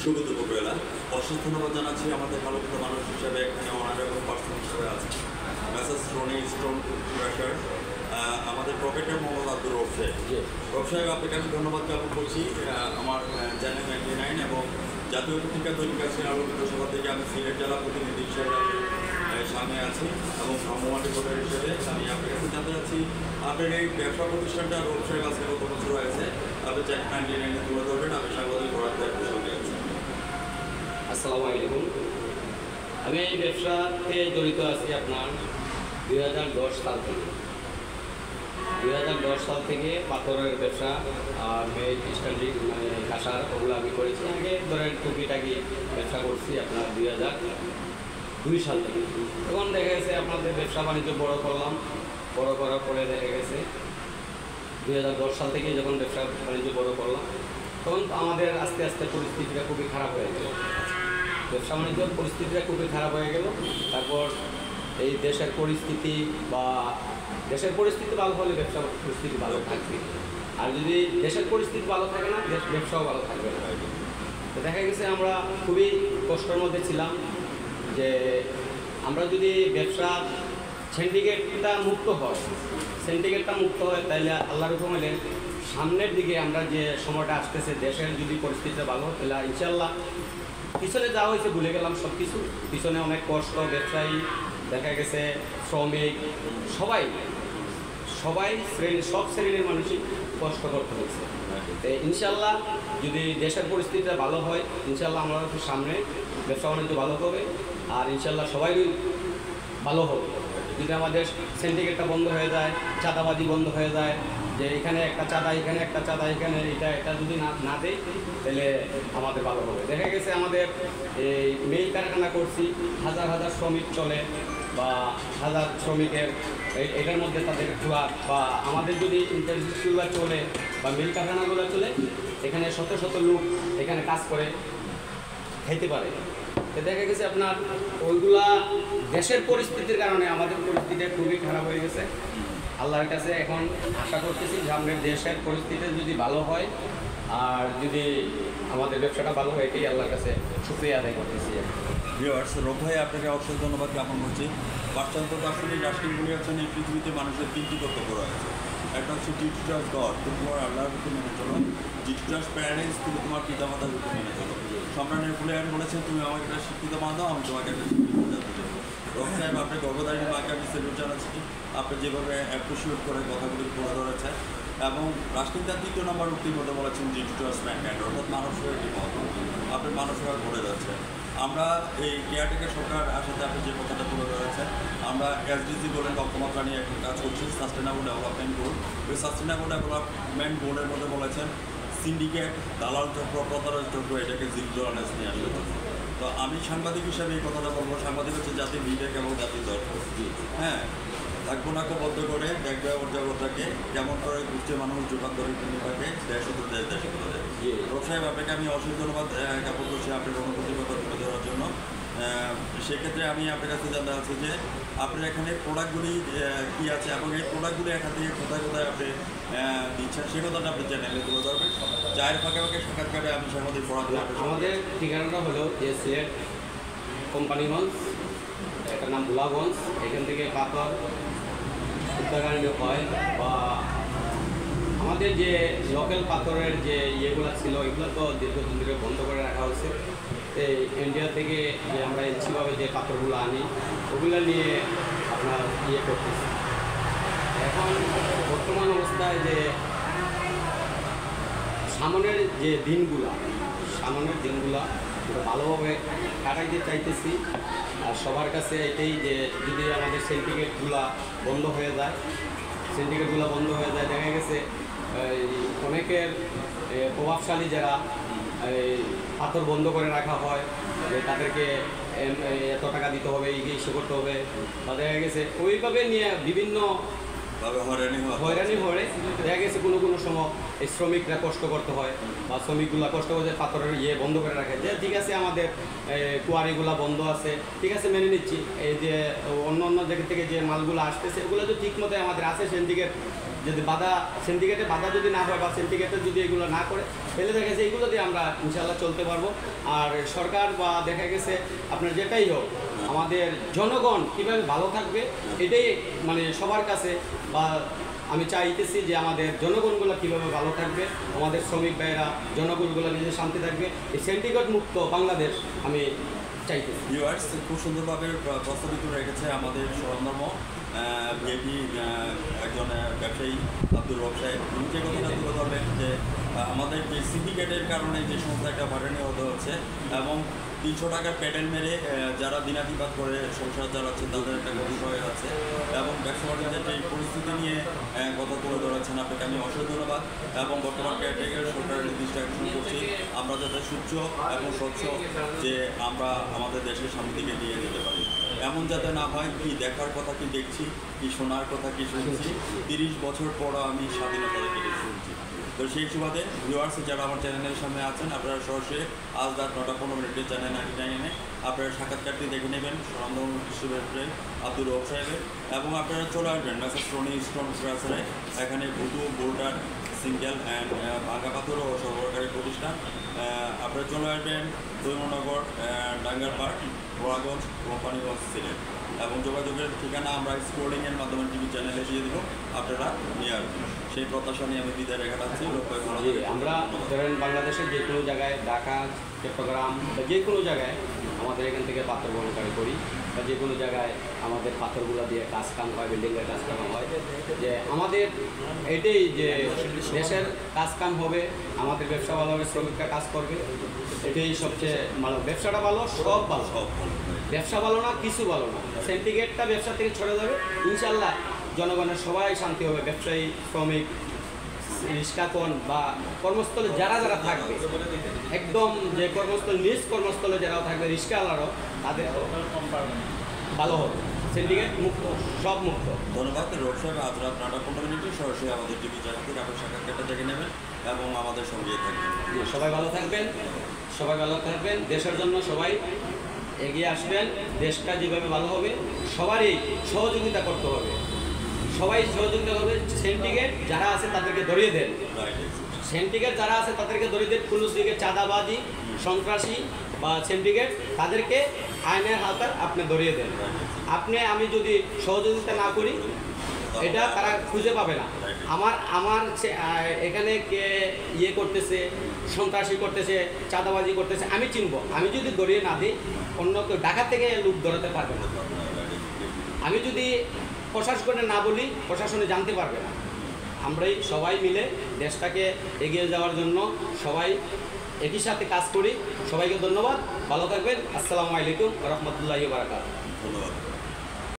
শুভ দুপুরবেলা। অশেষ ধন্যবাদ জানাচ্ছি আমাদের আলোকিত মানুষ হিসাবে এখানে অনারেবল পার্সন হিসেবে আছে মেসেজ রনি স্টোন প্রেশার, আমাদের প্রফেটর মোহাম্মদ আব্দুর রউফ সাহেব। আপনাকে আমি ধন্যবাদ জ্ঞাপন করছি। আমার চ্যানেল 99 এবং জাতীয় পত্রিকা দৈনিক আসেন আলোকিত সভা থেকে আমি সিলেট জেলা প্রতিনিধি হিসেবে সামনে আছি এবং ভ্রাম্যমাণ রিপোর্টার হিসেবে আমি আপনার কাছে জানতে চাচ্ছি আপনার এই ব্যবসা প্রতিষ্ঠানটা রউফ সাহেব আজকে কত বছর হয়েছে আপনি চ্যানেল 99 তুলে ধরবেন। আমি সাংবাদিক বরাদ্দের সঙ্গে আছি। আসসালামু আলাইকুম। আমি এই ব্যবসাতে জড়িত আছি আপনার 2010 সাল থেকে। 2010 সাল থেকে পাথরের ব্যবসা আর মেড স্ট্যান্ডিং মানে কাঁসার ওগুলো আমি করেছি। আগে ধরেন টুকিটাকি ব্যবসা করছি আপনার 2002 সাল থেকে। তখন দেখা গেছে আপনাদের ব্যবসা বাণিজ্য বড় করলাম, বড় করার পরে দেখা গেছে 2010 সাল থেকে যখন ব্যবসা বাণিজ্য বড় করলাম তখন আমাদের আস্তে আস্তে পরিস্থিতিটা খুবই খারাপ হয়ে গেল। ব্যবসা বাণিজ্যের পরিস্থিতিটা খুবই খারাপ হয়ে গেল। তারপর এই দেশের পরিস্থিতি ভালো হলে ব্যবসা পরিস্থিতি ভালো থাকবে, আর যদি দেশের পরিস্থিতি ভালো থাকে না ব্যবসাও ভালো থাকবে না। তো দেখা গেছে আমরা খুবই কষ্টের মধ্যে ছিলাম যে আমরা যদি ব্যবসা সিন্ডিকেটটা মুক্ত হয় তাহলে আল্লাহর হুকুম হলে সামনের দিকে আমরা যে সময়টা আসতেছে দেশের যদি পরিস্থিতিটা ভালো হয় তাহলে ইনশাল্লাহ পিছনে যা হয়েছে ভুলে গেলাম সব কিছু। পিছনে অনেক কষ্ট, ব্যবসায়ী দেখা গেছে শ্রমিক সবাই সব শ্রেণীর মানুষই কষ্ট করতে হচ্ছে। তো ইনশাল্লাহ যদি দেশের পরিস্থিতিটা ভালো হয় ইনশাল্লাহ আমরা সামনে ব্যবসা বাণিজ্য ভালো হবে আর ইনশাল্লাহ সবাই ভালো হবে। যদি আমাদের সিন্ডিকেটটা বন্ধ হয়ে যায়, চাঁদাবাজি বন্ধ হয়ে যায়, যে এখানে একটা চাঁদা এখানে একটা চাঁদা এখানে এটা যদি না দেয় তাহলে আমাদের ভালো হবে। দেখা গেছে আমাদের এই মিল কারখানা করছি, হাজার হাজার শ্রমিক চলে বা হাজার শ্রমিকের এটার মধ্যে তাদের জোয়ার বা আমাদের যদি ইন্ডাস্ট্রিগুলো চলে বা মিল কারখানাগুলো চলে এখানে শত শত লোক এখানে কাজ করে খাইতে পারে। তো দেখা গেছে আপনার ওইগুলা দেশের পরিস্থিতির কারণে আমাদের পরিস্থিতি খুবই খারাপ হয়ে গেছে। আল্লাহর কাছে এখন আশা করতেছি যে আমাদের দেশের পরিস্থিতি যদি ভালো হয় আর যদি আমাদের ব্যবসাটা ভালো হয় এটাই আল্লাহর কাছে শুকরিয়া আদায় করতেছি। ভিউয়ার্স, রউফ ভাই আপনাকে অশেষ ধন্যবাদ জ্ঞাপন করছি। বাচ্চান্ত আসলে রাষ্ট্রগুলি আছেন এই পৃথিবীতে মানুষের তিনটি কর্তব্য রয়েছে। একটা হচ্ছে ডিউটি টু গড, তুমি তোমার আল্লাহর হুকুম মেনে চলো। ডিউটি টু প্যারেন্টস, তুমি তোমার পিতামাতার হুকুম মেনে চলো। সম্রাট নেপোলিয়ন বলেছেন তুমি আমাকে একটা শিক্ষিত মা দাও, আমি তোমাকে একটা শিক্ষিত জাতি দেবো। রউফ সাহেব আপনার গর্ভধারী মাকে আমি সেলুট জানাচ্ছি। আপনি যেভাবে অ্যাপ্রিসিয়েট করে কথাগুলি তুলে ধরেছেন এবং রাষ্ট্রীয় 3 নম্বর উক্তির মধ্যে বলেছেন ডিউটি টু ম্যানকাইন্ড, অর্থাৎ মানব সেবার একটি মত আপনি মানব সেবা করে যাচ্ছেন। আমরা এই কেয়ারটেকার সরকার আসাতে আপনি যে কথাটা তুলে ধরেছেন, আমরা এসডিজি বলেন লক্ষ্যমাত্রা নিয়ে একটা কাজ করছি, সাস্টেনেবল ডেভেলপমেন্ট গোল। ওই সাস্টেনেবল ডেভেলপমেন্ট গোলের মধ্যে বলেছেন সিন্ডিকেট, দালাল চক্র, প্রতারক চক্র এটাকে জিরো টলারেন্স নিয়ে আসতে হবে। তো আমি সাংবাদিক হিসাবে এই কথাটা বলবো, সাংবাদিক হচ্ছে জাতির বিবেক এবং জাতির দর্শক। হ্যাঁ, থাকবো নাকো বদ্ধ করে দেখবে ওর জগৎটাকে যেমন করে ঘুরছে মানুষ যোগান ধরে কিনে থাকে দেশ হতো দেশ হতো দেশ। রউফ সাহেব আপনাকে আমি অশেষ ধন্যবাদ জ্ঞাপন করছি আপনার গণপ্রতিনিধিত্ব তুলে ধরার জন্য। সেক্ষেত্রে আমি আপনার কাছে জানতে চাচ্ছি যে আপনার এখানে প্রোডাক্টগুলি কী আছে এবং এই প্রোডাক্টগুলি এখান থেকে কোথায় কোথায় আপনি দিচ্ছেন সে কথাটা আপনি চ্যানেলে তুলে ধরবেন। চায়ের ফাঁকে সাক্ষাৎকারে আমি সাংবাদিক পড়াতে আমাদের ঠিকানাটা হলো যে সিলেট কোম্পানিগঞ্জ, এটার নাম ভোলাগঞ্জ। এখান থেকে পাথর উত্তরাখণ্ড হয় বা আমাদের যে লোকাল পাথরের যে ইয়েগুলো ছিল এগুলো তো দীর্ঘদিন ধরে বন্ধ করে রাখা হয়েছে। এই ইন্ডিয়া থেকে যে আমরা এলসিভাবে যে পাথরগুলো আনি ওগুলো নিয়ে আপনার করতেছি। এখন বর্তমান অবস্থায় যে সামনের দিনগুলো ভালোভাবে কাটাইতে চাইতেছি আর সবার কাছে এটাই যে যদি আমাদের সিন্ডিকেটগুলো বন্ধ হয়ে যায় দেখা গেছে অনেকের প্রভাবশালী যারা পাথর বন্ধ করে রাখা হয় যে তাদেরকে এত টাকা দিতে হবে ইসে করতে হবে, বা দেখা গেছে ওইভাবে নিয়ে বিভিন্ন হয়রানি হয়ে দেখা গেছে কোনো সময় এই শ্রমিকরা কষ্ট করতে হয় বা শ্রমিকগুলো কষ্ট করে পাথরের বন্ধ করে রাখে যে ঠিক আছে আমাদের কোয়ারিগুলো বন্ধ আছে, ঠিক আছে মেনে নিচ্ছি। এই যে অন্য জায়গা থেকে যে মালগুলো আসতেছে ওগুলো তো ঠিক মতো আমাদের আছে সিন্ডিকেট যদি সিন্ডিকেটে বাধা যদি না হয় বা সিন্ডিকেটে যদি এগুলো না করে ফেলে দেখা গেছে এইগুলো দিয়ে আমরা ইনশাআল্লাহ চলতে পারবো। আর সরকার বা দেখা গেছে আপনার যেটাই হোক, আমাদের জনগণ কীভাবে ভালো থাকবে এটাই মানে সবার কাছে, বা আমি চাইতেছি যে আমাদের জনগণগুলো কীভাবে ভালো থাকবে, আমাদের শ্রমিক ভাইয়েরা জনগণগুলো নিজে শান্তি থাকবে, এই সিন্ডিকেট মুক্ত বাংলাদেশ আমি চাইতেছি। ভিউয়ার্স খুব সুন্দরভাবে প্রস্তাবিত রেখেছে আমাদের স্বরন্ধর্ম ভিআইপি একজন ব্যবসায়ী আব্দুর রব সাহেব। উনি যে কথাটা তুলে ধরলেন যে আমাদের যে সিন্ডিকেটের কারণে যে সমস্ত একটা ভাড়ানি হতে হচ্ছে এবং 300 টাকার প্যাডেল মেরে যারা দিনাতিপাত করে সংসার চালাচ্ছে তাদের একটা বিষয় আছে, এবং ব্যবসা বাণিজ্যের যে পরিস্থিতি নিয়ে কথা তুলে ধরেছেন আপনাকে আমি অসংখ্য ধন্যবাদ। এবং বর্তমান কেয়ারটেকার সরকারের নির্দিষ্ট আকর্ষণ করছি আমরা যাতে স্বচ্ছ এবং স্বচ্ছ যে আমরা আমাদের দেশের সামনে দিকে নিয়ে যেতে পারি, এমন যাতে না হয় কি দেখার কথা কি দেখছি, কি শোনার কথা কি শুনছি, 30 বছর পরও আমি স্বাধীনতা থেকে শুনছি। তো সেই সুবাদে ভিউয়ার্স যারা আমার চ্যানেলের সামনে আছেন আপনারা সরাসরি আজ রাত 9:15 চ্যানেল 99 আপনারা সাক্ষাৎকারটি দেখে নেবেন স্বরন্ধর্ম কৃষি আব্দুর রব সাহেবের, এবং আপনারা চলে আসবেন মেসার্স টনি স্টোন ক্রাসারে। এখানে ভুটু বোল্ডার সিঙ্গেল অ্যান্ড ভাঙা পাথর ও সরবরাহকারী প্রতিষ্ঠান। আপনারা চলে আসবেন দৈমনগর, ডাঙ্গারপাড়, গোড়াগঞ্জ, কোম্পানিগঞ্জ, সিলেট। এবং যোগাযোগের ঠিকানা আমরা স্ক্রোলিংয়ের মাধ্যমে টিভি চ্যানেলে দিয়ে দেবো, আপনারা নিয়ে আসবেন। সেই প্রত্যাশা নিয়ে আমি বিদায় রেখা রাখছি। আমরা ধরেন বাংলাদেশের যে কোনো জায়গায়, ঢাকা, চট্টগ্রাম বা যে কোনো জায়গায় আমাদের এখান থেকে পাথর বহনকারী করি, বা যে কোনো জায়গায় আমাদের পাথরগুলো দিয়ে কাজ কাম হয়, বিল্ডিংয়ের কাজ কাম হয়, যে আমাদের এটাই যে দেশের কাজ কাম হবে, আমাদের ব্যবসা ভালো হবে, শ্রমিকরা কাজ করবে, এটাই সবচেয়ে ভালো। ব্যবসাটা ভালো, সব ভালো। ব্যবসা ভালো না, কিছু ভালো না। সিন্ডিকেটটা ব্যবসা থেকে ছড়ে যাবে, ইনশাল্লাহ জনগণের সবাই শান্তি হবে। ব্যবসায়ী, শ্রমিক, রিক্সাকন বা কর্মস্থলে যারা যারা থাকবে, একদম যে কর্মস্থল নিজ কর্মস্থলে যারাও থাকবে, রিক্সাওয়ালারও তাদের ভালো হবে। সিন্ডিকেট মুক্ত, সব মুক্ত। ধন্যবাদ রব সাহেব। আজ রাত 9:15 সরাসরি আমাদের টিভি চ্যানেল থেকে আপনার সাক্ষাৎকারটা দেখে নেবেন এবং আমাদের সঙ্গে থাকবেন। সবাই ভালো থাকবেন, সবাই ভালো থাকবেন। দেশের জন্য সবাই এগিয়ে আসবেন। দেশটা যেভাবে ভালো হবে সবারই সহযোগিতা করতে হবে, সবাই সহযোগিতা করবে। সিন্ডিকেট যারা আছে তাদেরকে ধরিয়ে দেন, সিন্ডিকেট যারা আছে তাদেরকে ধরিয়ে দেন। পুলিশ দিকে চাঁদাবাজি, সন্ত্রাসী বা সিন্ডিকেট তাদেরকে আইনের হালকার আপনি ধরিয়ে দেন। আমি যদি সহযোগিতা না করি এটা তারা খুঁজে পাবে না। আমার এখানে কে ইয়ে করতেছে, সন্ত্রাসী করতেছে, চাঁদাবাজি করতেছে আমি চিনব। আমি যদি ধরিয়ে না দিই অন্য কেউ ঢাকা থেকে লোক ধরাতে পারবে না। আমি যদি প্রশাসনে না বলি প্রশাসনে জানতে পারবে না। আমরাই সবাই মিলে দেশটাকে এগিয়ে যাওয়ার জন্য সবাই একই সাথে কাজ করি। সবাইকে ধন্যবাদ, ভালো থাকবেন। আসসালামু আলাইকুম ওয়া রাহমাতুল্লাহি ওয়া বারাকাতুহু। ধন্যবাদ।